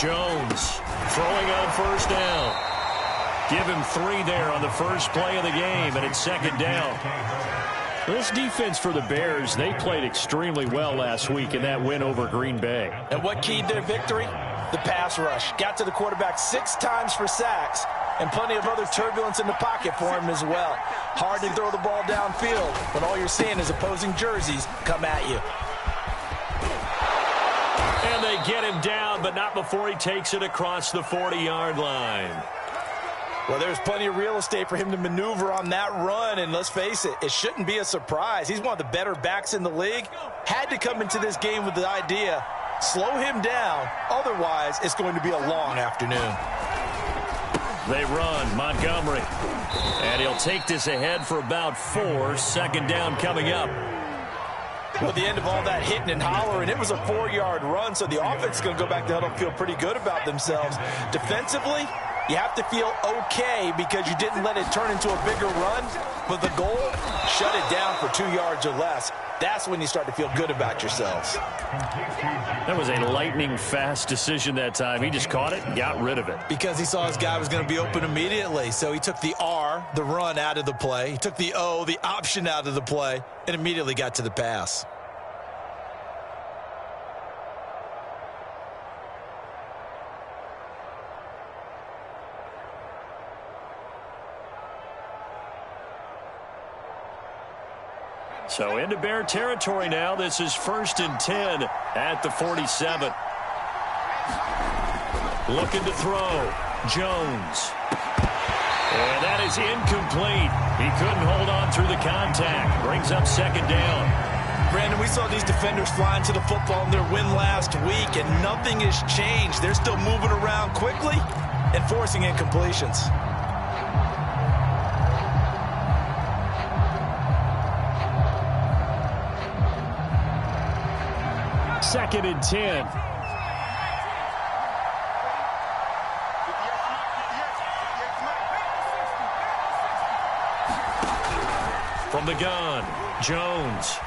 Jones throwing on first down. Give him 3 there on the first play of the game, and it's second down. This defense for the Bears, they played extremely well last week in that win over Green Bay. And what keyed their victory? The pass rush. Got to the quarterback 6 times for sacks, and plenty of other turbulence in the pocket for him as well. Hard to throw the ball downfield when all you're seeing is opposing jerseys come at you. And they get him down, but not before he takes it across the 40-yard line. Well, there's plenty of real estate for him to maneuver on that run, and let's face it, it shouldn't be a surprise. He's one of the better backs in the league. Had to come into this game with the idea, slow him down, otherwise it's going to be a long afternoon. They run, Montgomery, and he'll take this ahead for about 4, second down coming up. Well, at the end of all that hitting and hollering, it was a 4-yard run, so the offense is going to go back to huddle and feel pretty good about themselves. Defensively, you have to feel okay because you didn't let it turn into a bigger run. But the goal, shut it down for 2 yards or less. That's when you start to feel good about yourselves. That was a lightning-fast decision that time. He just caught it and got rid of it. Because he saw his guy was going to be open immediately. So he took the R, the run, out of the play. He took the O, the option, out of the play, and immediately got to the pass. So into Bear territory now. This is 1st and 10 at the 47. Looking to throw. Jones. And that is incomplete. He couldn't hold on through the contact. Brings up second down. Brandon, we saw these defenders flying to the football in their win last week, and nothing has changed. They're still moving around quickly and forcing incompletions. 2nd and 10. From the gun, Jones.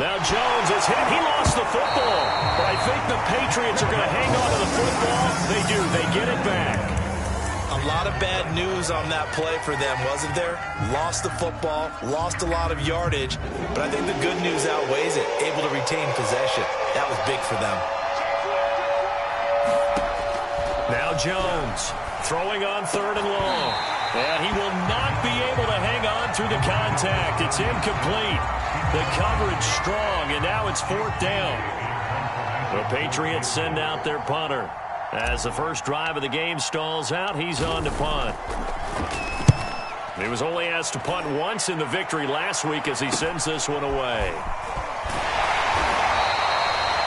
Now Jones is hit. He lost the football. But I think the Patriots are going to hang on to the football. They do. They get it back. A lot of bad news on that play for them, wasn't there? Lost the football, lost a lot of yardage, but I think the good news outweighs it. Able to retain possession. That was big for them. Now Jones throwing on 3rd and long. And he will not be able to hang on through the contact. It's incomplete. The coverage strong, and now it's 4th down. The Patriots send out their punter. As the first drive of the game stalls out, he's on to punt. He was only asked to punt once in the victory last week as he sends this one away.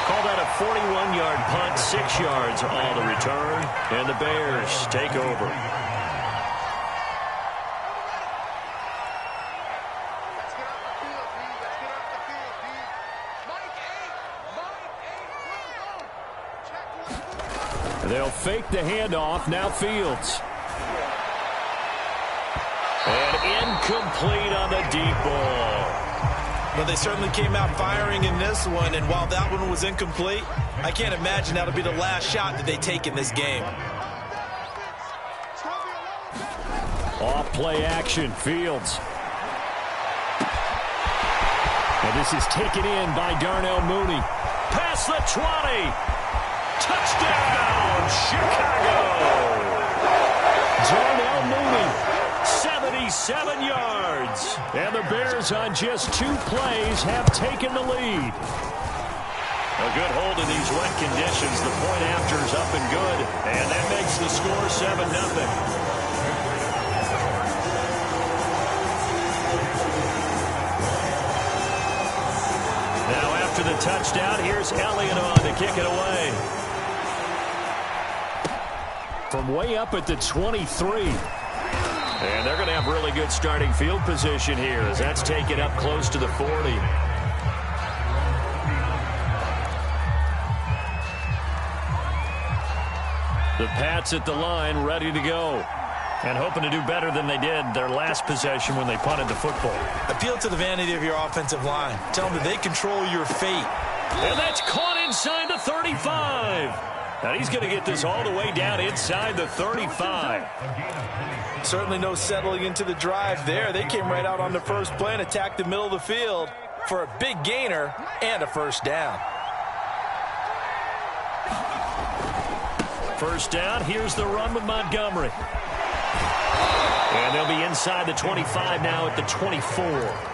Call that a 41-yard punt, 6 yards on the return, and the Bears take over. They'll fake the handoff. Now Fields. And incomplete on the deep ball. Well, they certainly came out firing in this one, and while that one was incomplete, I can't imagine that'll be the last shot that they take in this game. Off play action, Fields. And this is taken in by Darnell Mooney. Past the 20. Touchdown, Chicago! Darnell Mooney, 77 yards. And the Bears on just 2 plays have taken the lead. A good hold in these wet conditions. The point after is up and good. And that makes the score 7-0. Now after the touchdown, here's Elliott on to kick it away. From way up at the 23. And they're going to have really good starting field position here as that's taken up close to the 40. The Pats at the line ready to go. And hoping to do better than they did their last possession when they punted the football. Appeal to the vanity of your offensive line. Tell them that they control your fate. And that's caught inside the 35. And he's going to get this all the way down inside the 35. Certainly no settling into the drive there. They came right out on the first play and attacked the middle of the field for a big gainer and a first down. First down, here's the run with Montgomery. And they'll be inside the 25 now at the 24.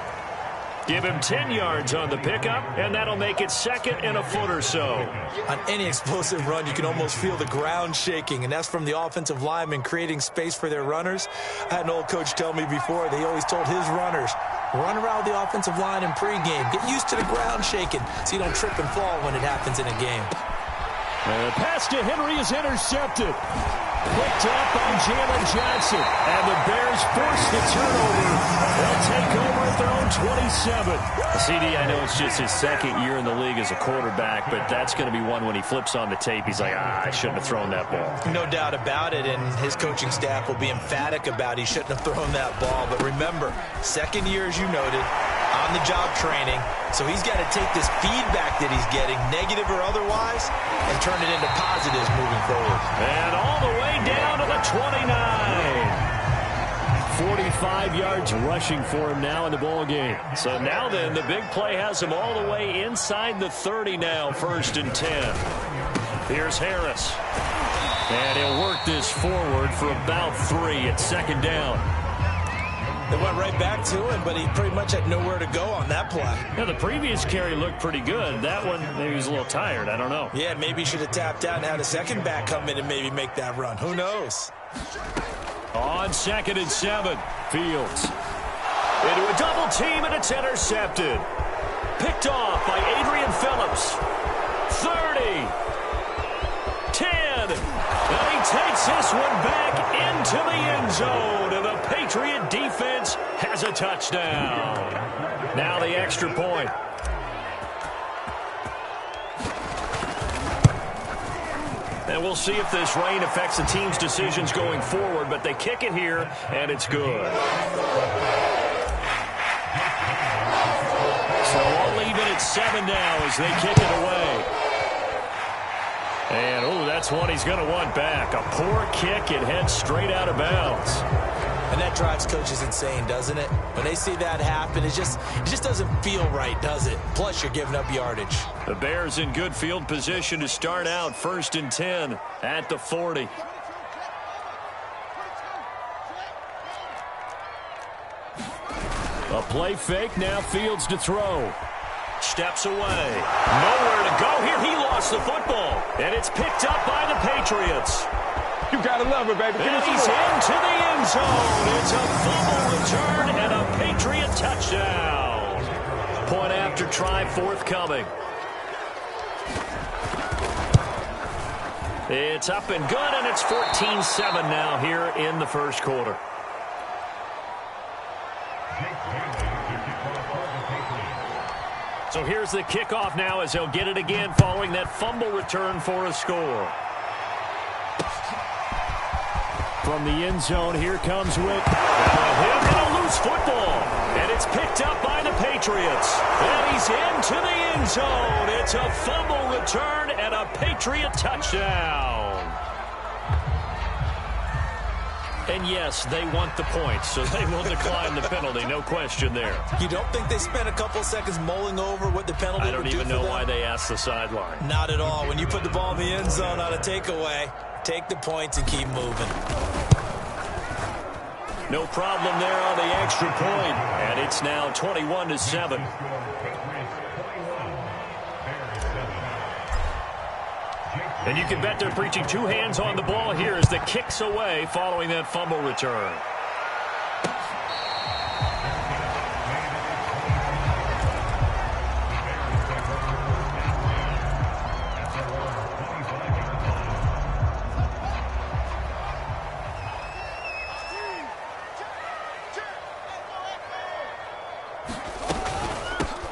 Give him 10 yards on the pickup, and that'll make it second and a foot or so. On any explosive run, you can almost feel the ground shaking, and that's from the offensive linemen creating space for their runners. I had an old coach tell me before, they always told his runners, run around the offensive line in pregame. Get used to the ground shaking so you don't trip and fall when it happens in a game. The pass to Henry is intercepted. Picked up by Jalen Johnson. And the Bears force the turnover. They'll take over at their own 27. CD, I know it's just his second year in the league as a quarterback, but that's going to be one when he flips on the tape. He's like, I shouldn't have thrown that ball. No doubt about it, and his coaching staff will be emphatic about he shouldn't have thrown that ball. But remember, second year, as you noted, on-the-job training. So he's got to take this feedback that he's getting, negative or otherwise, and turn it into positives moving forward. And all the way down to the 29. 45 yards rushing for him now in the ball game. So now then, the big play has him all the way inside the 30 now, 1st and 10. Here's Harris. And he'll work this forward for about 3 at 2nd down. They went right back to him, but he pretty much had nowhere to go on that play. Yeah, the previous carry looked pretty good. That one, maybe he was a little tired. I don't know. Yeah, maybe he should have tapped out and had a second back come in and maybe make that run. Who knows? On 2nd and 7, Fields. Into a double team, and it's intercepted. Picked off by Adrian Phillips. 30. 10. And he takes this one back into the end zone. And the Patriot defense has a touchdown. Now the extra point. And we'll see if this rain affects the team's decisions going forward, but they kick it here, and it's good. So I'll leave it at 7 now as they kick it away. And, oh, that's one he's going to want back. A poor kick, it heads straight out of bounds. And that drives coaches insane, doesn't it? When they see that happen, it just doesn't feel right, does it? Plus, you're giving up yardage. The Bears in good field position to start out 1st and 10 at the 40. A play fake, now Fields to throw. Steps away. Nowhere to go here. He lost the football. And it's picked up by the Patriots. You gotta love it, baby. And he's into the end zone. It's a fumble return and a Patriot touchdown. Point after try forthcoming. It's up and good, and it's 14-7 now here in the first quarter. So here's the kickoff now as they'll get it again following that fumble return for a score. From the end zone, here comes Witt. Him and a loose football. And it's picked up by the Patriots. And he's into the end zone. It's a fumble return and a Patriot touchdown. And yes, they want the points, so they will decline the penalty. No question there. You don't think they spent a couple seconds mulling over what the penalty would do for them? I don't even know why they asked the sideline. Not at all. When you put the ball in the end zone on a takeaway, take the points and keep moving. No problem there on the extra point, and it's now 21-7. And you can bet they're preaching 2 hands on the ball here as the kick's away following that fumble return.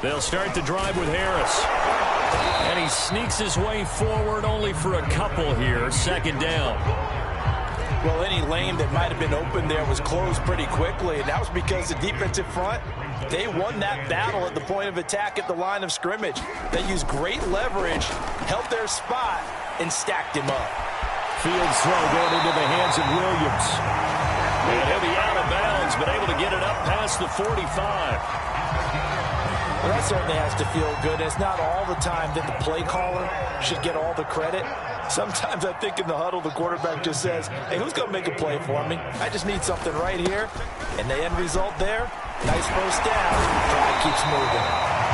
They'll start the drive with Harris. And he sneaks his way forward only for a couple here. 2nd down. Well, any lane that might have been open there was closed pretty quickly, and that was because the defensive front, they won that battle at the point of attack at the line of scrimmage. They used great leverage, held their spot, and stacked him up. Fields throw going into the hands of Williams. And he'll be out of bounds, but able to get it up past the 45. Well, that certainly has to feel good. It's not all the time that the play caller should get all the credit. Sometimes I think in the huddle, the quarterback just says, hey, who's going to make a play for me? I just need something right here. And the end result there, nice first down. Drive keeps moving.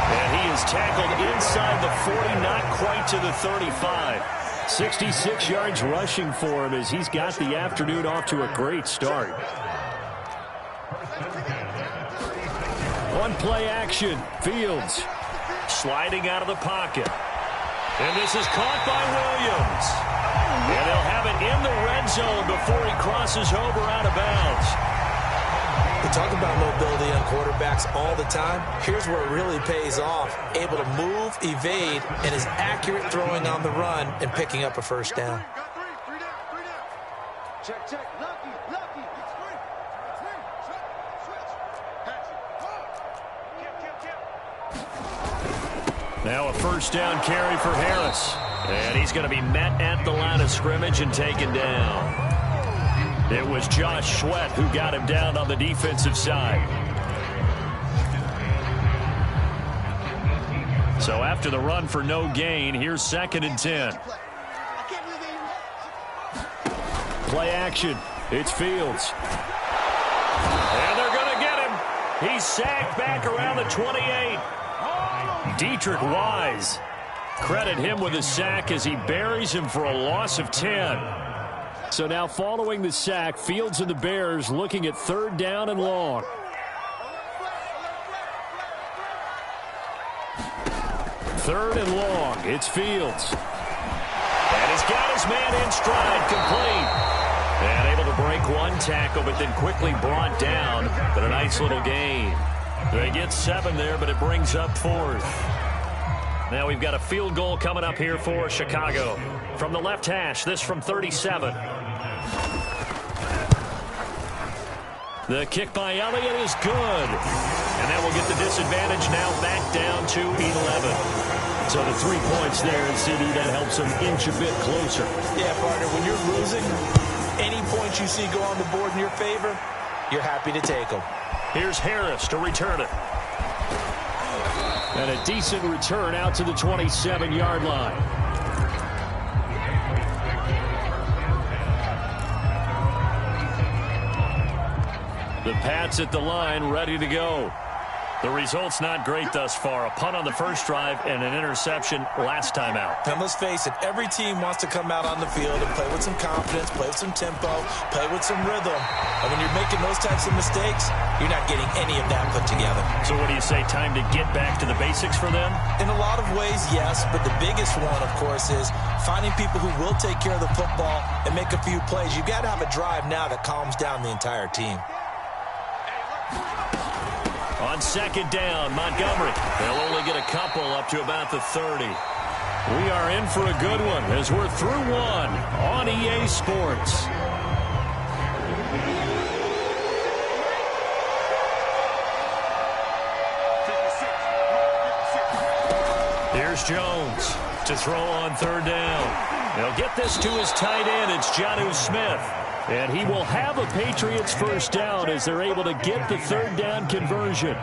And he is tackled inside the 40, not quite to the 35. 66 yards rushing for him as he's got the afternoon off to a great start. One play action. Fields sliding out of the pocket. And this is caught by Williams. And they'll have it in the red zone before he crosses over out of bounds. We talk about mobility on quarterbacks all the time. Here's where it really pays off. Able to move, evade, and is accurate throwing on the run and picking up a first down. Check, check. Lucky. Now a first down carry for Harris. And he's going to be met at the line of scrimmage and taken down. It was Josh Sweat who got him down on the defensive side. So after the run for no gain, here's 2nd and 10. Play action. It's Fields. And they're going to get him. He's sacked back around the 28. Dietrich Wise. Credit him with a sack as he buries him for a loss of 10. So now following the sack, Fields and the Bears looking at 3rd down and long. 3rd and long. It's Fields. And he's got his man in stride, complete. And able to break one tackle, but then quickly brought down. But a nice little gain. They get 7 there, but it brings up 4th. Now we've got a field goal coming up here for Chicago. From the left hash, this from 37. The kick by Elliott is good. And that will get the disadvantage now back down to 11. So the 3 points there, and CD, that helps them inch a bit closer. Yeah, partner, when you're losing, any points you see go on the board in your favor, you're happy to take them. Here's Harris to return it. And a decent return out to the 27-yard line. The Pats at the line, ready to go. The result's not great thus far. A punt on the first drive and an interception last time out. And let's face it, every team wants to come out on the field and play with some confidence, play with some tempo, play with some rhythm. And when you're making those types of mistakes, you're not getting any of that put together. So what do you say, time to get back to the basics for them? In a lot of ways, yes, but the biggest one, of course, is finding people who will take care of the football and make a few plays. You've got to have a drive now that calms down the entire team. On 2nd down, Montgomery. They'll only get a couple up to about the 30. We are in for a good one as we're through one on EA Sports. Here's Jones to throw on 3rd down. They'll get this to his tight end. It's Jonnu Smith. And he will have a Patriots first down as they're able to get the 3rd down conversion.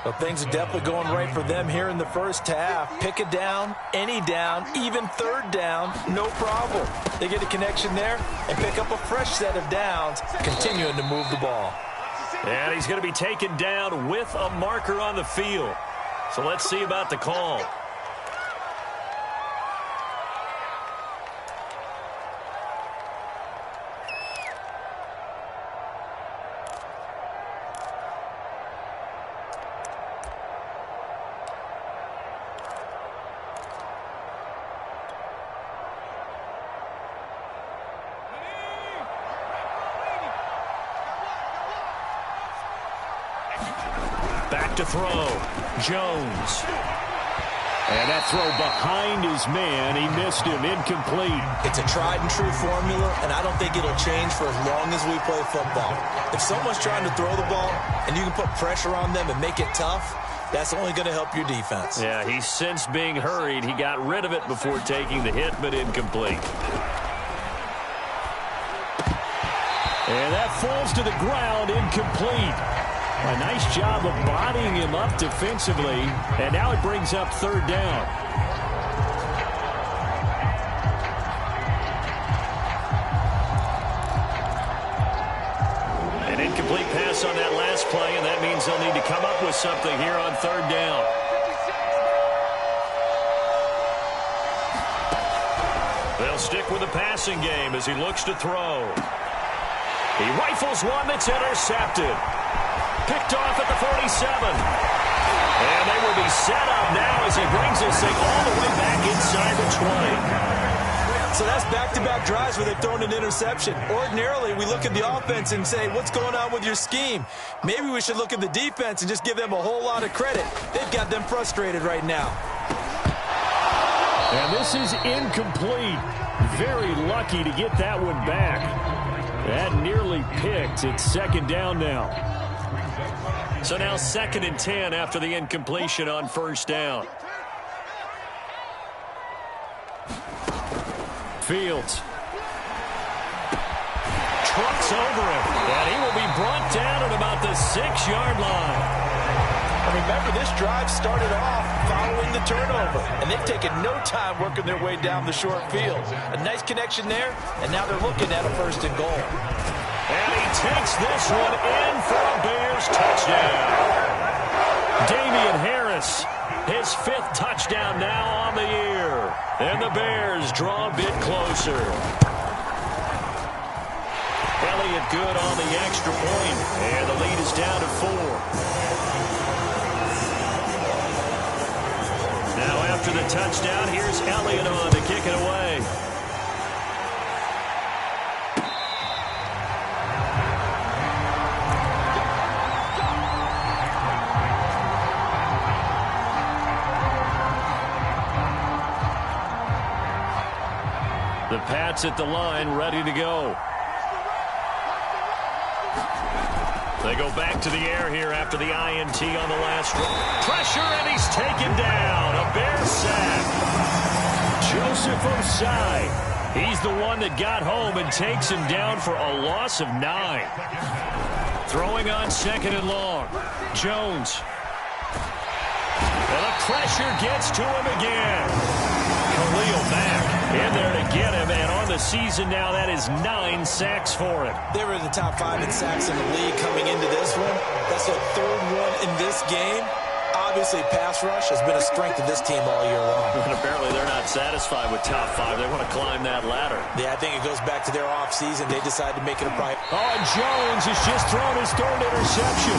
Well, things are definitely going right for them here in the first half. Pick a down, any down, even 3rd down, no problem. They get a connection there and pick up a fresh set of downs, continuing to move the ball. And he's going to be taken down with a marker on the field. So let's see about the call. Back to throw. Jones. And that throw behind his man. He missed him. Incomplete. It's a tried and true formula, and I don't think it'll change for as long as we play football. If someone's trying to throw the ball and you can put pressure on them and make it tough, That's only going to help your defense. Yeah, he's since being hurried. He got rid of it before taking the hit, but incomplete. And that falls to the ground, incomplete. A nice job of bodying him up defensively, and now it brings up third down. An incomplete pass on that last play, and that means they'll need to come up with something here on third down. They'll stick with the passing game as he looks to throw. He rifles one that's intercepted. Picked off at the 47. And they will be set up now as he brings this thing all the way back inside the 20. So that's back-to-back drives where they've thrown an interception. Ordinarily, we look at the offense and say, what's going on with your scheme? Maybe we should look at the defense and just give them a whole lot of credit. They've got them frustrated right now. And this is incomplete. Very lucky to get that one back. That nearly picked. It's second down now. So now 2nd and 10 after the incompletion on first down. Fields. Trucks over him. And he will be brought down at about the 6-yard line. Remember, this drive started off following the turnover, and they've taken no time working their way down the short field. A nice connection there, and now they're looking at a 1st and goal. And he takes this one in for a Bears touchdown. Damian Harris, his 5th touchdown now on the year. And the Bears draw a bit closer. Elliott good on the extra point, and the lead is down to 4. Now after the touchdown, here's Elliott on to kick it away. The Pats at the line, ready to go. They go back to the air here after the INT on the last run. Pressure, and he's taken down. A Bear sack. Joseph Osai. He's the one that got home and takes him down for a loss of 9. Throwing on 2nd and long. Jones. And the pressure gets to him again. Khalil Mack in there to get him, and on the season now, that is 9 sacks for him. They were in the top 5 in sacks in the league coming into this one. That's their 3rd one in this game. Obviously, pass rush has been a strength of this team all year long. And apparently they're not satisfied with top 5. They want to climb that ladder. Yeah, I think it goes back to their offseason. They decided to make it a priority. Oh, and Jones has just thrown his 3rd interception.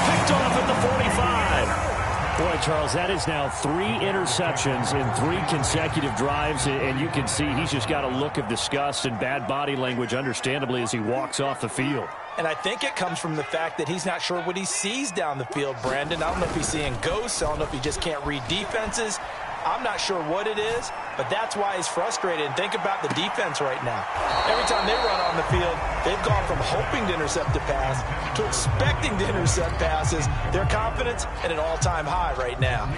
Picked off at the 45. Boy, Charles, that is now 3 interceptions in 3 consecutive drives, and you can see he's just got a look of disgust and bad body language, understandably, as he walks off the field. And I think it comes from the fact that he's not sure what he sees down the field, Brandon. I don't know if he's seeing ghosts. I don't know if he just can't read defenses. I'm not sure what it is, but that's why he's frustrated. And think about the defense right now. Every time they run on the field, they've gone from hoping to intercept a pass to expecting to intercept passes. Their confidence at an all-time high right now.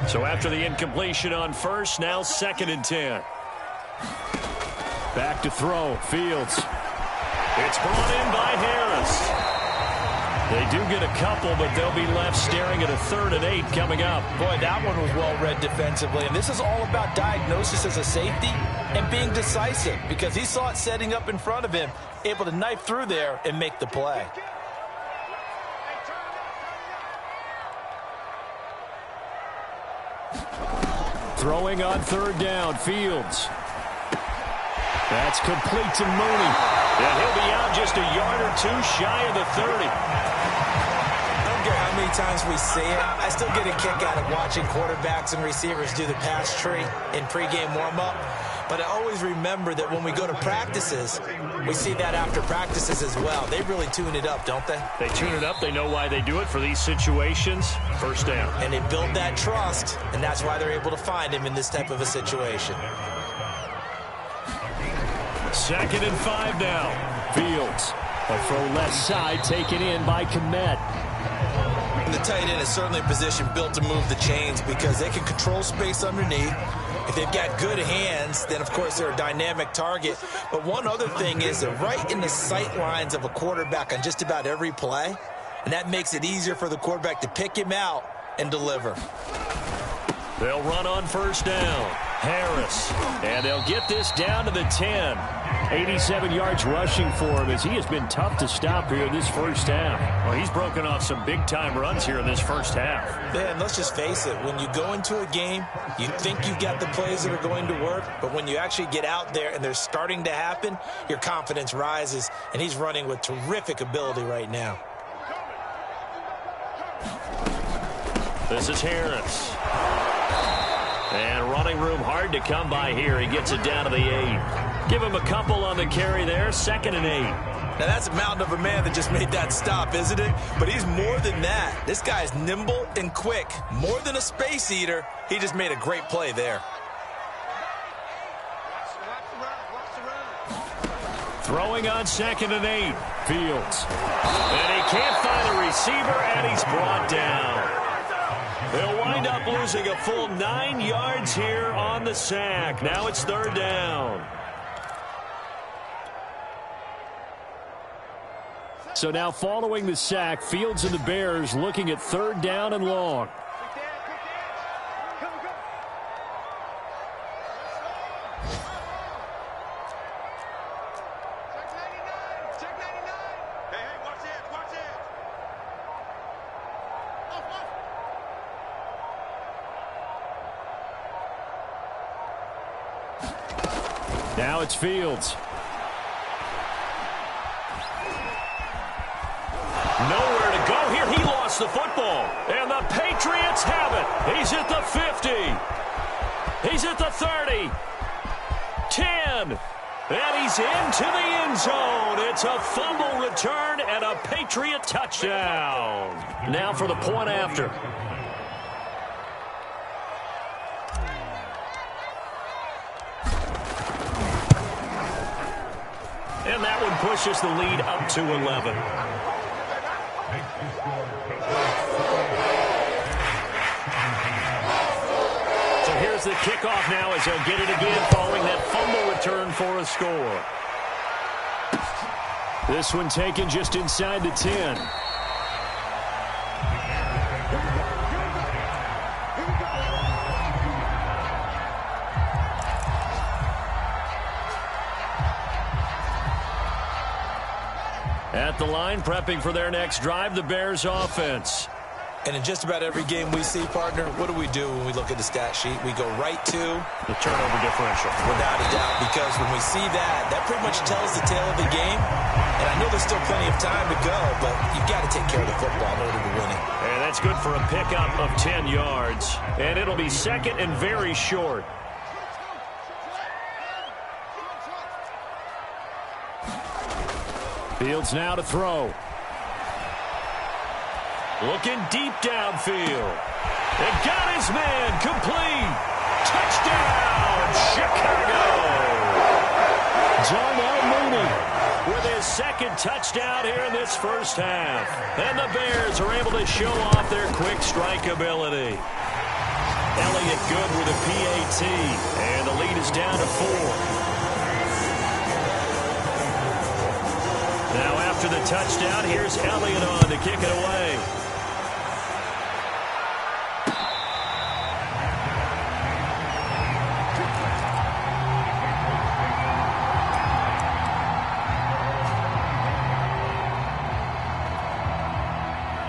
So after the incompletion on first, now 2nd and 10. Back to throw. Fields. It's brought in by Harris. They do get a couple, but they'll be left staring at a 3rd and 8 coming up. Boy, that one was well read defensively. And this is all about diagnosis as a safety and being decisive, because he saw it setting up in front of him, able to knife through there and make the play. Throwing on 3rd down, Fields. That's complete to Mooney. And he'll be out just a yard or 2 shy of the 30. I don't care how many times we see it. I still get a kick out of watching quarterbacks and receivers do the pass tree in pregame warm-up. But I always remember that when we go to practices, we see that after practices as well. They really tune it up, don't they? They tune it up. They know why they do it for these situations. First down. And they build that trust, and that's why they're able to find him in this type of a situation. 2nd and 5 now. Fields. A throw left side taken in by Kmet. the tight end is certainly a position built to move the chains because they can control space underneath. If they've got good hands, then, of course, they're a dynamic target. But one other thing is they're right in the sight lines of a quarterback on just about every play, and that makes it easier for the quarterback to pick him out and deliver. They'll run on first down. Harris. And they'll get this down to the 10. 87 yards rushing for him as he has been tough to stop here in this first half. Well, he's broken off some big-time runs here in this first half. Man, let's just face it. When you go into a game, you think you've got the plays that are going to work, but when you actually get out there and they're starting to happen, your confidence rises, and he's running with terrific ability right now. This is Harris. And running room hard to come by here. He gets it down to the 8. Give him a couple on the carry there. 2nd and 8. Now, that's a mountain of a man that just made that stop, isn't it? But he's more than that. This guy's nimble and quick. More than a space eater. He just made a great play there. Throwing on 2nd and 8. Fields. And he can't find a receiver, and he's brought down. They'll wind up losing a full 9 yards here on the sack. Now it's 3rd down. So now following the sack, Fields and the Bears looking at 3rd down and long. Now it's Fields. Nowhere to go here. He lost the football. And the Patriots have it. He's at the 50. He's at the 30. 10. And he's into the end zone. It's a fumble return and a Patriot touchdown. Now for the point after. And that one pushes the lead up to 11. So here's the kickoff now as they'll get it again following that fumble return for a score. This one taken just inside the 10. At the line, prepping for their next drive, the Bears offense. And in just about every game we see, partner, what do we do when we look at the stat sheet? We go right to the turnover differential. Without a doubt, because when we see that, that pretty much tells the tale of the game. And I know there's still plenty of time to go, but you've got to take care of the football in order to win it. And that's good for a pickup of 10 yards. And it'll be 2nd and very short. Fields now to throw. Looking deep downfield. It got his man complete. Touchdown, Chicago. Darnell Mooney with his 2nd touchdown here in this first half. And the Bears are able to show off their quick strike ability. Elliott good with a PAT. And the lead is down to 4. Now after the touchdown, here's Elliott on to kick it away.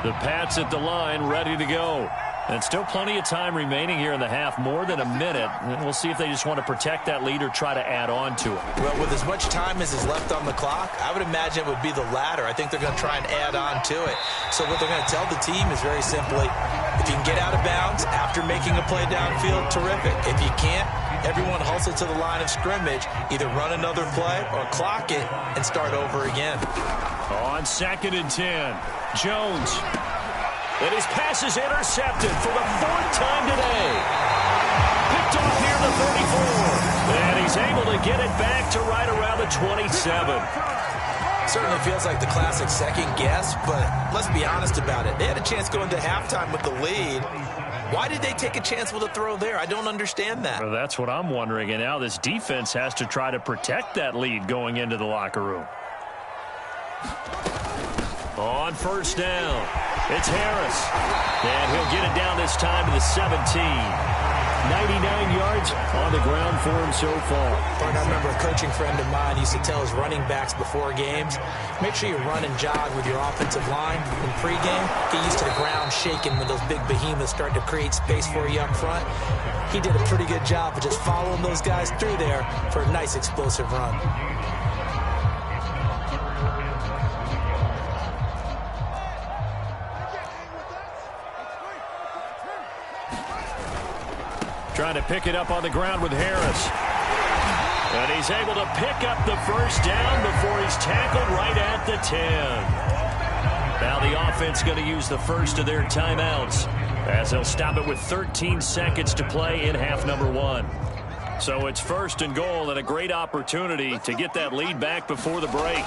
The Pats at the line, ready to go. And still plenty of time remaining here in the half, more than a minute. And we'll see if they just want to protect that lead or try to add on to it. Well, with as much time as is left on the clock, I would imagine it would be the latter. I think they're going to try and add on to it. So what they're going to tell the team is very simply, if you can get out of bounds after making a play downfield, terrific. If you can't, everyone hustle to the line of scrimmage, either run another play or clock it and start over again. On 2nd and 10, Jones. And his pass is intercepted for the 4th time today. Picked off near the 34. And he's able to get it back to right around the 27. certainly feels like the classic second guess, but let's be honest about it. They had a chance going to halftime with the lead. Why did they take a chance with a throw there? I don't understand that. Well, that's what I'm wondering, and now this defense has to try to protect that lead going into the locker room. On first down, it's Harris. And he'll get it down this time to the 17. 99 yards on the ground for him so far. I remember a coaching friend of mine used to tell his running backs before games, make sure you run and jog with your offensive line in pregame. Get used to the ground shaking when those big behemoths start to create space for you up front. He did a pretty good job of just following those guys through there for a nice explosive run. Trying to pick it up on the ground with Harris. And he's able to pick up the first down before he's tackled right at the 10. Now the offense going to use the first of their timeouts as they'll stop it with 13 seconds to play in half number 1. So it's first and goal and a great opportunity to get that lead back before the break.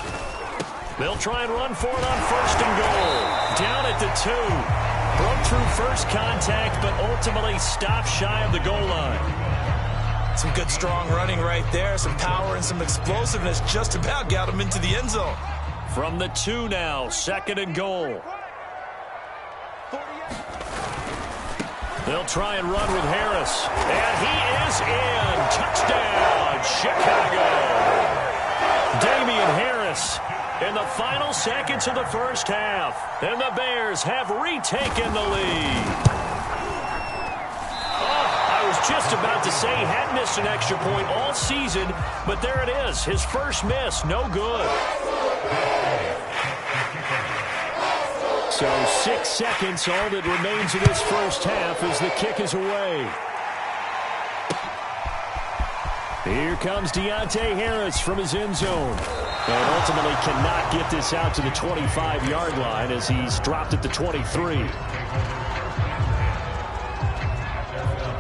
They'll try and run for it on first and goal. Down at the 2. Broke through first contact, but ultimately stopped shy of the goal line. Some good, strong running right there. Some power and some explosiveness just about got him into the end zone. From the 2 now, second and goal. They'll try and run with Harris. And he is in. Touchdown, Chicago. Damian Harris in the final seconds of the first half. And the Bears have retaken the lead. I was just about to say he hadn't missed an extra point all season, but there it is. His first miss, no good. So 6 seconds, all that remains of this first half as the kick is away. Here comes Deontay Harris from his end zone. And ultimately cannot get this out to the 25-yard line as he's dropped at the 23.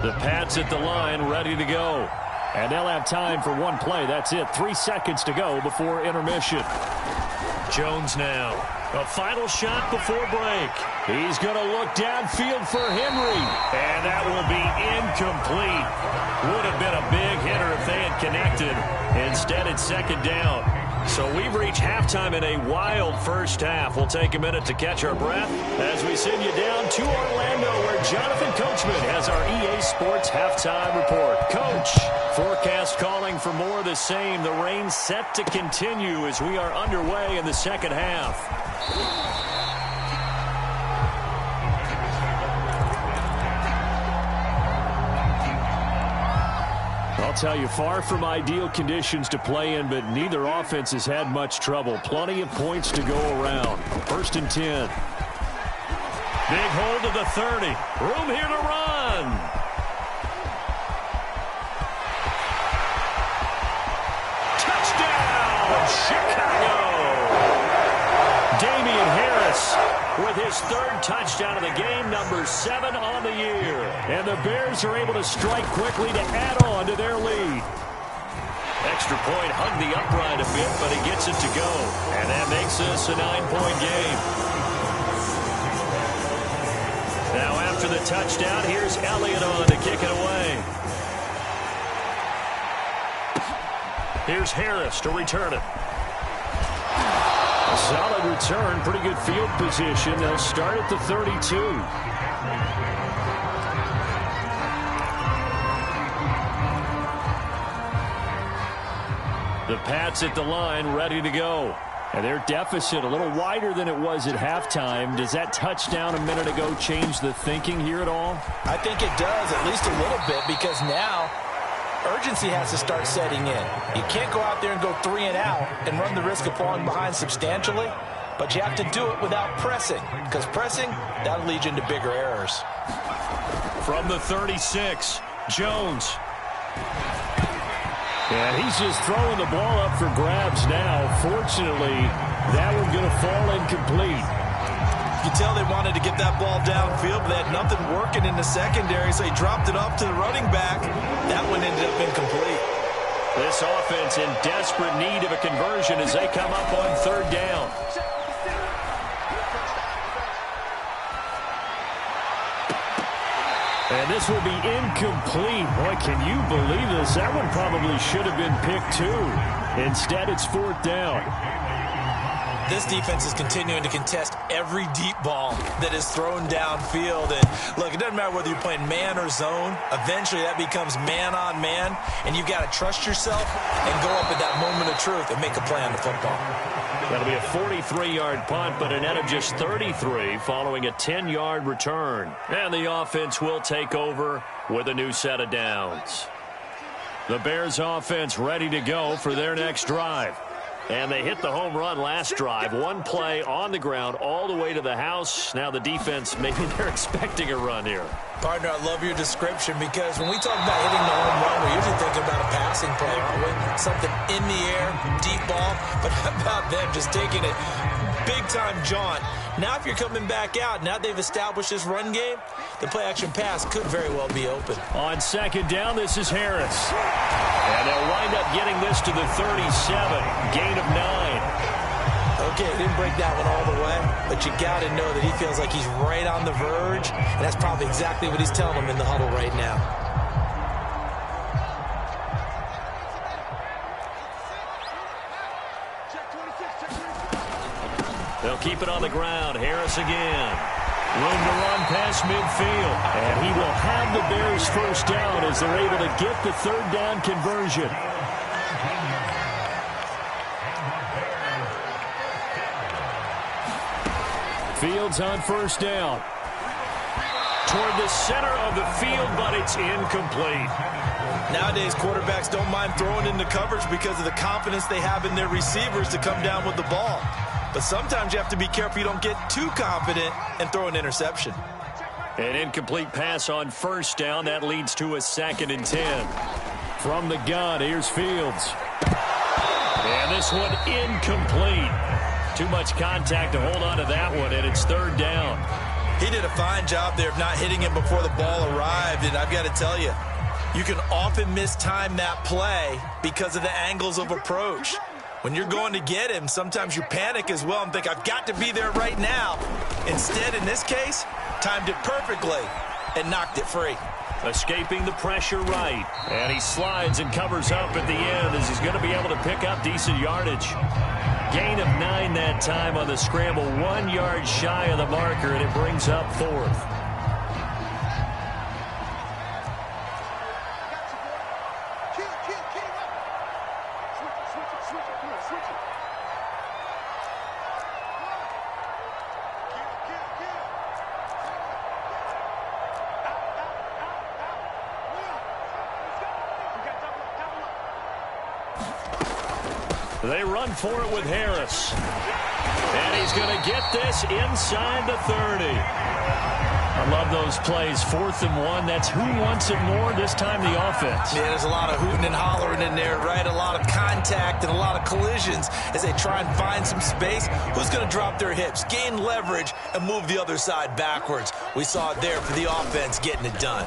The Pats at the line, ready to go. And they'll have time for one play. That's it. 3 seconds to go before intermission. Jones now. A final shot before break. He's going to look downfield for Henry. And that will be incomplete. Would have been a big hitter if they had connected. Instead, it's second down. So we've reached halftime in a wild first half. We'll take a minute to catch our breath as we send you down to Orlando, where Jonathan Coachman has our EA Sports halftime report. Coach, forecast calling for more of the same. The rain set to continue as we are underway in the second half. I'll tell you, far from ideal conditions to play in, but neither offense has had much trouble. Plenty of points to go around. First and 10. Big hold of the 30. Room here to run. Touchdown, Chicago. Damian Harris with his third touchdown of the game, number 7 on the year. And the Bears are able to strike quickly to add on to their lead. Extra point hugged the upright a bit, but he gets it to go. And that makes this a 9-point game. Now after the touchdown, here's Elliott on to kick it away. Here's Harris to return it. A solid return, pretty good field position. They'll start at the 32. The Pats at the line, ready to go. And their deficit a little wider than it was at halftime. Does that touchdown a minute ago change the thinking here at all? I think it does, at least a little bit, because now urgency has to start setting in. You can't go out there and go 3 and out and run the risk of falling behind substantially, but you have to do it without pressing, because pressing, that'll lead you into bigger errors. From the 36, Jones. And he's just throwing the ball up for grabs now. Fortunately, that one's going to fall incomplete. You can tell they wanted to get that ball downfield, but they had nothing working in the secondary, so he dropped it off to the running back. That one ended up incomplete. This offense in desperate need of a conversion as they come up on third down. And this will be incomplete. Boy, can you believe this? That one probably should have been picked too. Instead, it's fourth down. This defense is continuing to contest every deep ball that is thrown downfield. And look, it doesn't matter whether you're playing man or zone. Eventually, that becomes man on man. And you've got to trust yourself and go up at that moment of truth and make a play on the football. That'll be a 43-yard punt, but a net of just 33 following a 10-yard return. And the offense will take over with a new set of downs. The Bears offense ready to go for their next drive. And they hit the home run last drive. One play on the ground all the way to the house. Now the defense, maybe they're expecting a run here. Partner, I love your description because when we talk about hitting the home run, we're usually thinking about a passing play, aren't we? Something in the air, deep ball. But how about them just taking it big-time jaunt? Now if you're coming back out, now they've established this run game, the play-action pass could very well be open. On second down, this is Harris. And they'll wind up getting this to the 37. Gain of 9. Okay, didn't break that one all the way, but you got to know that he feels like he's right on the verge, and that's probably exactly what he's telling him in the huddle right now. They'll keep it on the ground. Harris again. Room to run past midfield. And he will have the Bears first down as they're able to get the third down conversion. Fields on first down. Toward the center of the field, but it's incomplete. Nowadays, quarterbacks don't mind throwing into coverage because of the confidence they have in their receivers to come down with the ball. But sometimes you have to be careful you don't get too confident and throw an interception. An incomplete pass on first down. That leads to a 2nd and 10. From the gun, here's Fields. And this one incomplete. Too much contact to hold on to that one, and it's third down. He did a fine job there of not hitting him before the ball arrived, and I've got to tell you, you can often mistime that play because of the angles of approach. When you're going to get him, sometimes you panic as well and think, I've got to be there right now. Instead, in this case, timed it perfectly and knocked it free. Escaping the pressure right. And he slides and covers up at the end as he's going to be able to pick up decent yardage. Gain of 9 that time on the scramble. 1 yard shy of the marker, and it brings up 4th. They run for it with Harris. And he's going to get this inside the 30. I love those plays. 4th and 1. That's who wants it more, this time the offense. Yeah, there's a lot of hooting and hollering in there, right? A lot of contact and a lot of collisions as they try and find some space. Who's going to drop their hips, gain leverage, and move the other side backwards? We saw it there for the offense getting it done.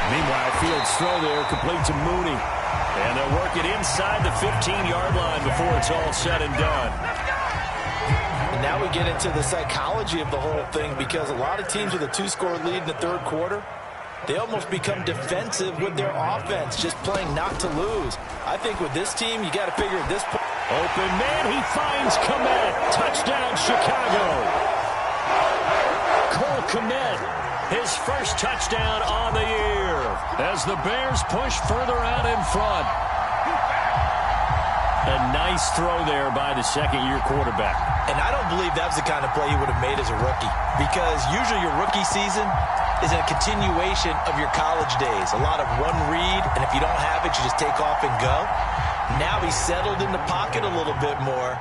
Meanwhile, Fields' throw there complete to Mooney. And they'll work it inside the 15-yard line before it's all said and done. And now we get into the psychology of the whole thing because a lot of teams with a 2-score lead in the third quarter, they almost become defensive with their offense, just playing not to lose. I think with this team, you got to figure at this point. Open man, he finds Kmet. Touchdown, Chicago. Cole Kmet, his first touchdown on the year as the Bears push further out in front. A nice throw there by the second-year quarterback. And I don't believe that was the kind of play he would have made as a rookie because usually your rookie season is a continuation of your college days. A lot of one read, and if you don't have it, you just take off and go. Now he's settled in the pocket a little bit more,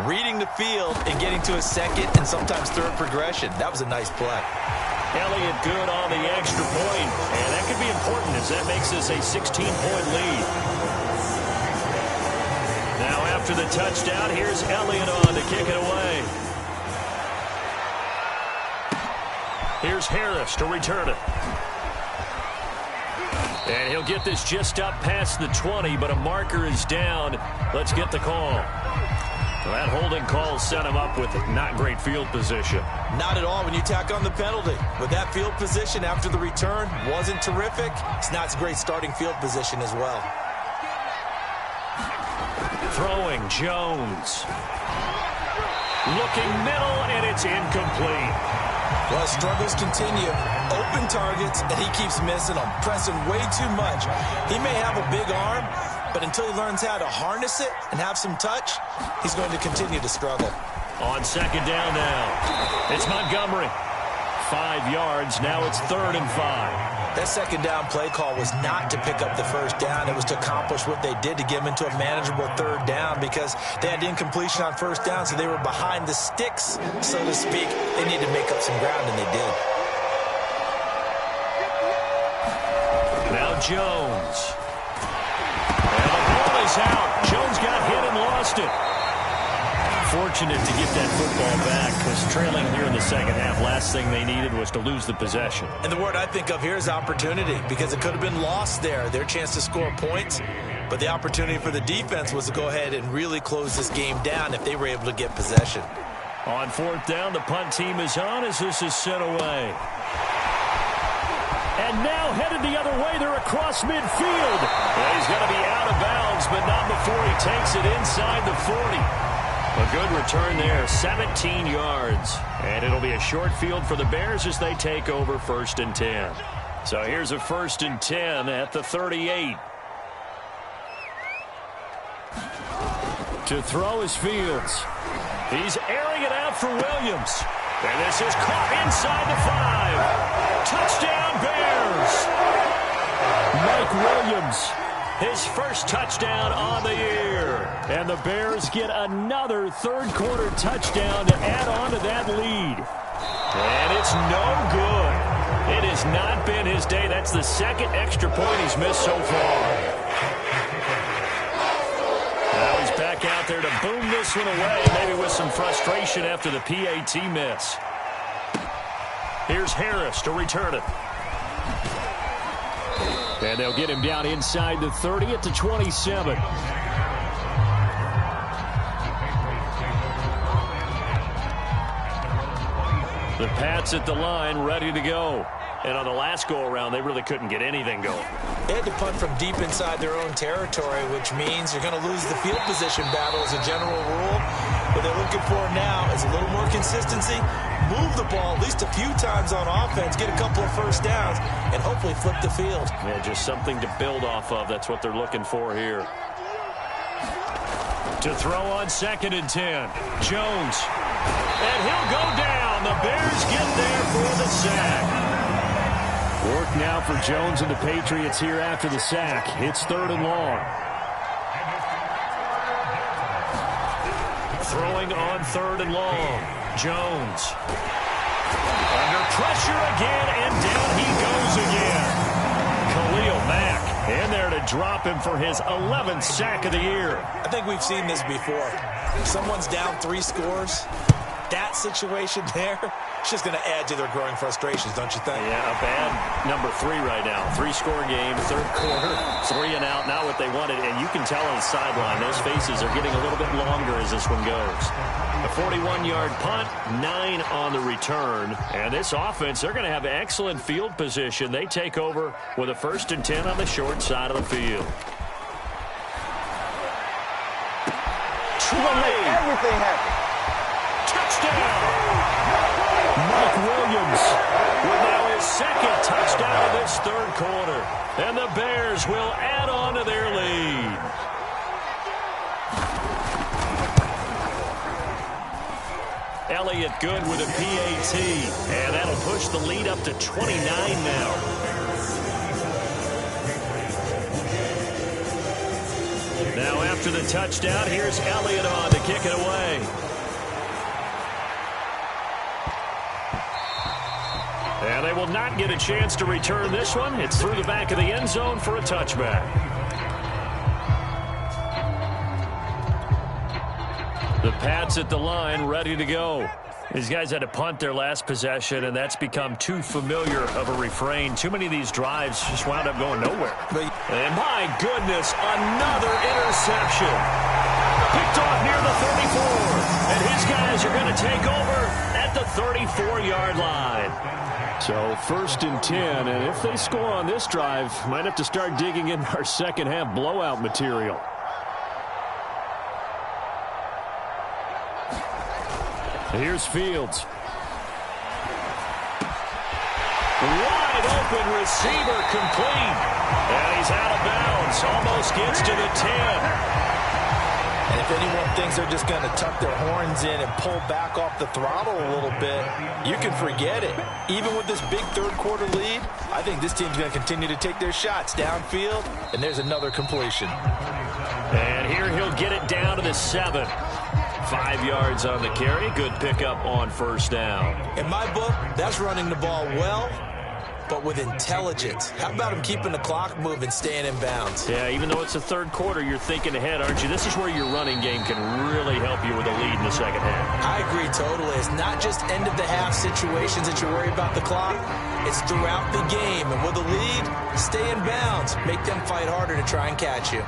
reading the field and getting to a second and sometimes third progression. That was a nice play. Elliott good on the extra point, and that could be important as that makes this a 16-point lead. Now after the touchdown, here's Elliott on to kick it away. Here's Harris to return it. And he'll get this just up past the 20, but a marker is down. Let's get the call. So that holding call set him up with not great field position. Not at all when you tack on the penalty. But that field position after the return wasn't terrific. It's not a great starting field position as well. Throwing Jones. Looking middle, and it's incomplete. Well, struggles continue. Open targets, and he keeps missing them, pressing way too much. He may have a big arm, but until he learns how to harness it and have some touch, he's going to continue to struggle. On second down now, it's Montgomery. 5 yards, now it's 3rd and 5. That second down play call was not to pick up the first down. It was to accomplish what they did to get them into a manageable 3rd down because they had incompletion on first down, so they were behind the sticks, so to speak. They needed to make up some ground, and they did. Now Jones. And the ball is out. Jones got hit and lost it. Fortunate to get that football back because trailing here in the second half, last thing they needed was to lose the possession. And the word I think of here is opportunity because it could have been lost there, their chance to score points. But the opportunity for the defense was to go ahead and really close this game down if they were able to get possession. On 4th down, the punt team is on as this is sent away. And now headed the other way. They're across midfield. Well, he's going to be out of bounds, but not before he takes it inside the 40. A good return there, 17 yards. And it'll be a short field for the Bears as they take over 1st and 10. So here's a 1st and 10 at the 38. To throw is Fields. He's airing it out for Williams. And this is caught inside the 5. Touchdown, Bears. Mike Williams, his first touchdown on the year. And the Bears get another third-quarter touchdown to add on to that lead. And it's no good. It has not been his day. That's the second extra point he's missed so far. Now he's back out there to boom this one away, maybe with some frustration after the PAT miss. Here's Harris to return it. And they'll get him down inside the 30 at the 27. The Pats at the line, ready to go. And on the last go-around, they really couldn't get anything going. They had to punt from deep inside their own territory, which means you're going to lose the field position battle as a general rule. What they're looking for now is a little more consistency, move the ball at least a few times on offense, get a couple of first downs, and hopefully flip the field. Yeah, just something to build off of. That's what they're looking for here. To throw on 2nd and 10. Jones. And he'll go down. The Bears get there for the sack. Work now for Jones and the Patriots here after the sack. It's 3rd and long. Throwing on 3rd and long. Jones. Under pressure again, and down he goes again. Khalil Mack in there to drop him for his 11th sack of the year. I think we've seen this before. Someone's down 3 scores. That situation there, it's just going to add to their growing frustrations, don't you think? Yeah, a bad number 3 right now. 3-score game, 3rd quarter, 3 and out, not what they wanted. And you can tell on the sideline, those faces are getting a little bit longer as this one goes. A 41-yard punt, 9 on the return. And this offense, they're going to have excellent field position. They take over with a 1st and 10 on the short side of the field. We're going to make everything happen. Touchdown! Mike Williams with now his 2nd touchdown of this 3rd quarter. And the Bears will add on to their lead. Elliott good with a PAT. And that'll push the lead up to 29 now. Now after the touchdown, here's Elliott on to kick it away. And they will not get a chance to return this one. It's through the back of the end zone for a touchback. The Pats at the line, ready to go. These guys had to punt their last possession, and that's become too familiar of a refrain. Too many of these drives just wound up going nowhere. And my goodness, another interception. Picked off near the 34. And his guys are going to take over at the 34-yard line. So 1st and 10, and if they score on this drive, might have to start digging in our second half blowout material. Here's Fields. Wide open receiver complete. And he's out of bounds. Almost gets to the 10. And if anyone thinks they're just going to tuck their horns in and pull back off the throttle a little bit, you can forget it. Even with this big third-quarter lead, I think this team's going to continue to take their shots downfield, and there's another completion. And here he'll get it down to the 7. 5 yards on the carry. Good pickup on 1st down. In my book, that's running the ball well, but with intelligence. How about him keeping the clock moving, staying in bounds? Yeah, even though it's the third quarter, you're thinking ahead, aren't you? This is where your running game can really help you with a lead in the second half. I agree totally. It's not just end-of-the-half situations that you worry about the clock. It's throughout the game. And with a lead, stay in bounds. Make them fight harder to try and catch you.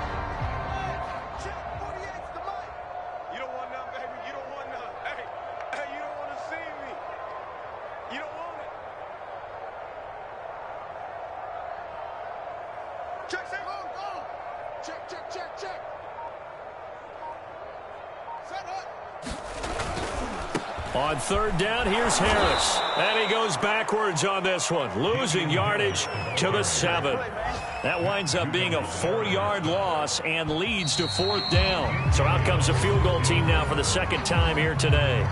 On 3rd down, here's Harris. And he goes backwards on this one, losing yardage to the 7. That winds up being a 4-yard loss and leads to 4th down. So out comes the field goal team now for the second time here today.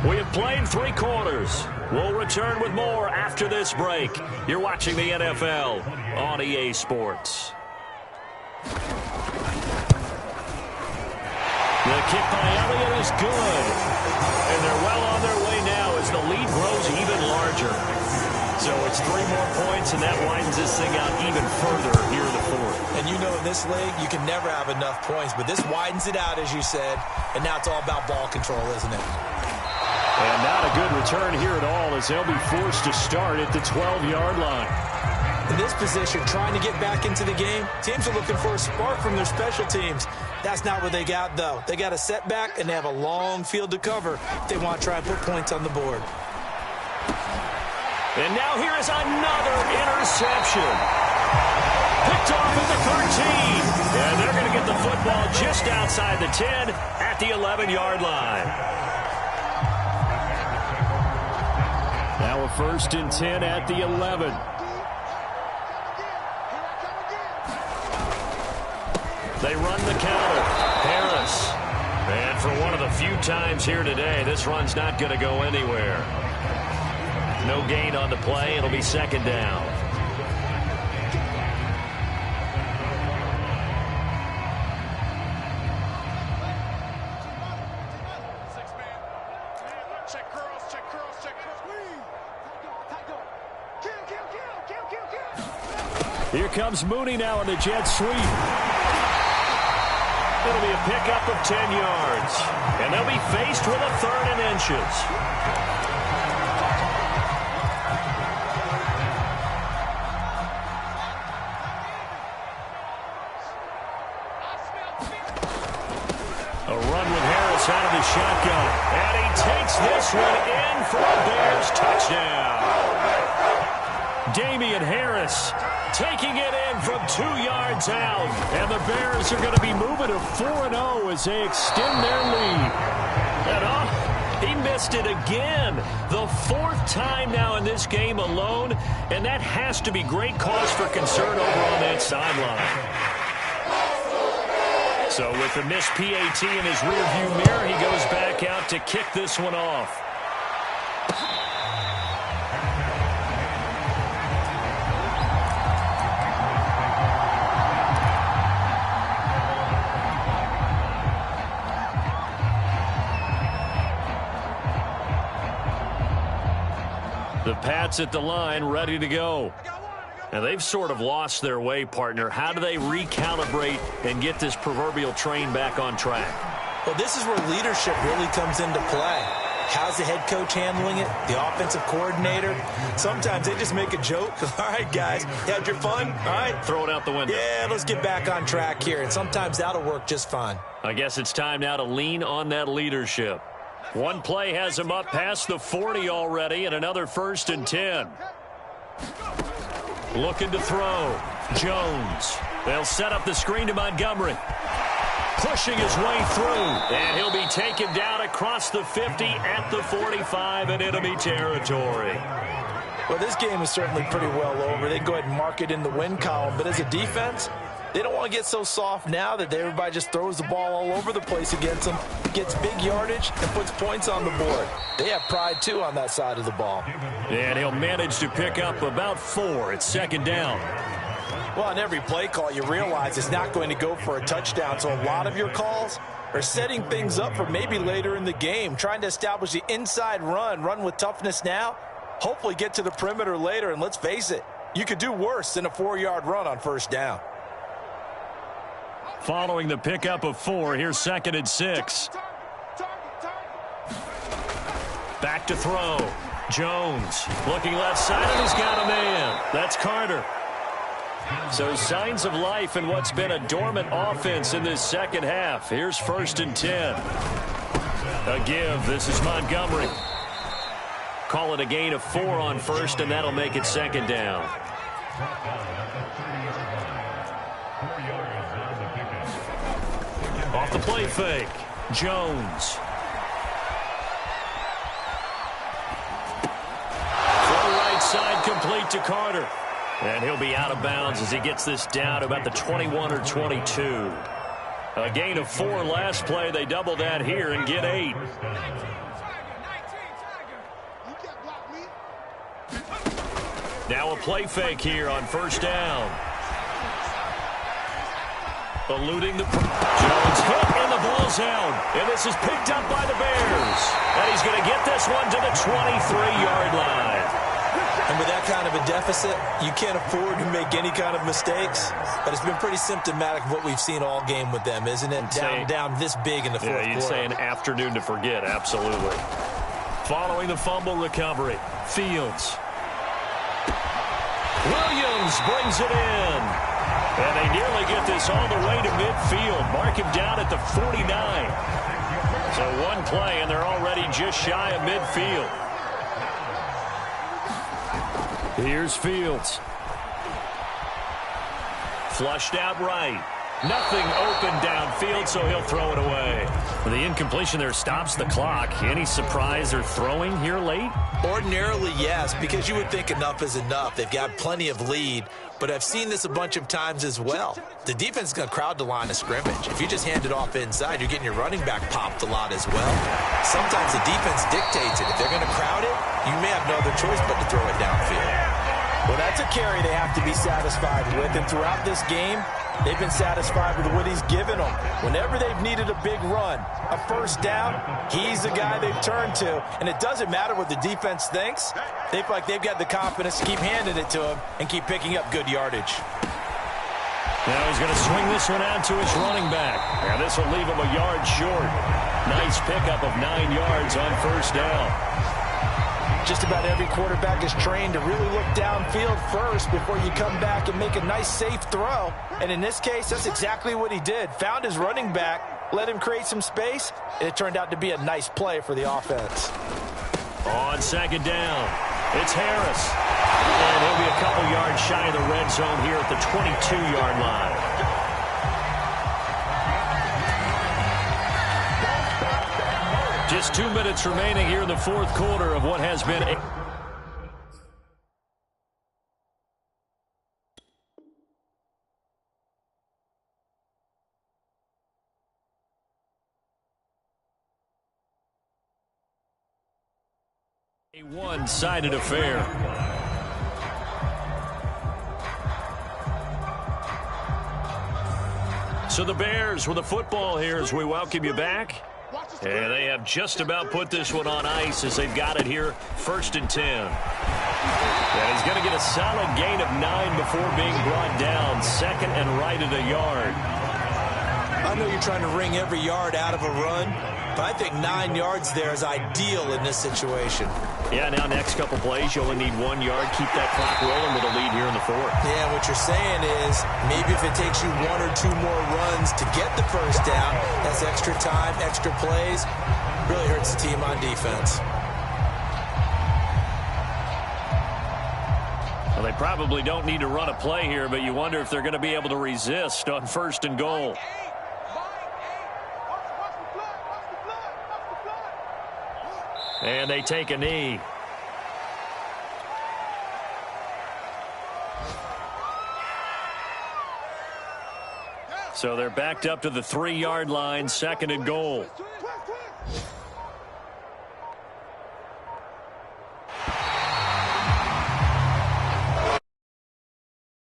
We have played 3 quarters. We'll return with more after this break. You're watching the NFL on EA Sports. The kick by Elliott is good. And they're well on their way now as the lead grows even larger. So it's 3 more points, and that widens this thing out even further here in the 4th. And you know in this league, you can never have enough points, but this widens it out, as you said, and now it's all about ball control, isn't it? And not a good return here at all as they'll be forced to start at the 12-yard line. In this position, trying to get back into the game, teams are looking for a spark from their special teams. That's not what they got, though. They got a setback, and they have a long field to cover if they want to try and put points on the board. And now here is another interception. Picked off at the 13. And they're going to get the football just outside the 10 at the 11-yard line. Now a 1st and 10 at the 11. They run the counter. Harris. And for one of the few times here today, this run's not going to go anywhere. No gain on the play. It'll be 2nd down. Here comes Mooney now on the jet sweep. It'll be a pickup of 10 yards. And they'll be faced with a 3rd and inches. A run with Harris out of the shotgun. And he takes this one in for a Bears touchdown. Damian Harris taking it in from 2 yards out. And the Bears are going to be moving to 4-0 as they extend their lead. And he missed it again. The 4th time now in this game alone. And that has to be great cause for concern over on that sideline. So with the missed PAT in his rearview mirror, he goes back out to kick this one off. The Pats at the line, ready to go. And they've sort of lost their way, partner. How do they recalibrate and get this proverbial train back on track? Well, this is where leadership really comes into play. How's the head coach handling it? The offensive coordinator? Sometimes they just make a joke. All right, guys, you had your fun? All right. Throw it out the window. Yeah, let's get back on track here. And sometimes that'll work just fine. I guess it's time now to lean on that leadership. One play has him up past the 40 already, and another 1st and 10. Looking to throw. Jones. They'll set up the screen to Montgomery. Pushing his way through. And he'll be taken down across the 50 at the 45 in enemy territory. Well, this game is certainly pretty well over. They can go ahead and mark it in the win column. But as a defense, they don't want to get so soft now that everybody just throws the ball all over the place against them, gets big yardage, and puts points on the board. They have pride, too, on that side of the ball. And he'll manage to pick up about 4 at 2nd down. Well, on every play call, you realize it's not going to go for a touchdown. So a lot of your calls are setting things up for maybe later in the game, trying to establish the inside run with toughness now, hopefully get to the perimeter later. And let's face it, you could do worse than a 4-yard run on 1st down. Following the pickup of 4, here's 2nd and 6. Back to throw. Jones looking left side, and he's got a man. That's Carter. So signs of life in what's been a dormant offense in this second half. Here's 1st and 10. A give. This is Montgomery. Call it a gain of 4 on 1st, and that'll make it 2nd down. Off the play fake. Jones. Throw right side complete to Carter. And he'll be out of bounds as he gets this down to about the 21 or 22. A gain of 4 last play. They double that here and get 8. Now a play fake here on 1st down. Eluding the... Jones hit and the ball's out. And this is picked up by the Bears. And he's going to get this one to the 23-yard line. And with that kind of a deficit, you can't afford to make any kind of mistakes. But it's been pretty symptomatic of what we've seen all game with them, isn't it? Down this big in the fourth quarter. Yeah, you'd say an afternoon to forget, absolutely. Following the fumble recovery, Fields. Williams brings it in. And they nearly get this all the way to midfield. Mark him down at the 49. So one play, and they're already just shy of midfield. Here's Fields. Flushed out right. Nothing open downfield, so he'll throw it away. The incompletion there stops the clock. Any surprise they're throwing here late? Ordinarily, yes, because you would think enough is enough. They've got plenty of lead, but I've seen this a bunch of times as well. The defense is going to crowd the line of scrimmage. If you just hand it off inside, you're getting your running back popped a lot as well. Sometimes the defense dictates it. If they're going to crowd it, you may have no other choice but to throw it downfield. Well, that's a carry they have to be satisfied with, and throughout this game, they've been satisfied with what he's given them. Whenever they've needed a big run, a 1st down, he's the guy they've turned to. And it doesn't matter what the defense thinks. They feel like they've got the confidence to keep handing it to him and keep picking up good yardage. Now he's going to swing this one out to his running back. Now this will leave him a yard short. Nice pickup of 9 yards on 1st down. Just about every quarterback is trained to really look downfield first before you come back and make a nice, safe throw. And in this case, that's exactly what he did. Found his running back, let him create some space, and it turned out to be a nice play for the offense. On 2nd down, it's Harris. And he'll be a couple yards shy of the red zone here at the 22-yard line. Just 2 minutes remaining here in the fourth quarter of what has been a one-sided affair. So the Bears with the football here as we welcome you back. And they have just about put this one on ice as they've got it here, 1st and 10. And he's going to get a solid gain of 9 before being brought down, 2nd and right at a yard. I know you're trying to wring every yard out of a run, but I think 9 yards there is ideal in this situation. Yeah, now next couple plays, you only need 1 yard. Keep that clock rolling with a lead here in the fourth. Yeah, what you're saying is maybe if it takes you 1 or 2 more runs to get the first down, that's extra time, extra plays. Really hurts the team on defense. Well, they probably don't need to run a play here, but you wonder if they're going to be able to resist on 1st and goal. And they take a knee. So they're backed up to the 3-yard line, 2nd and goal.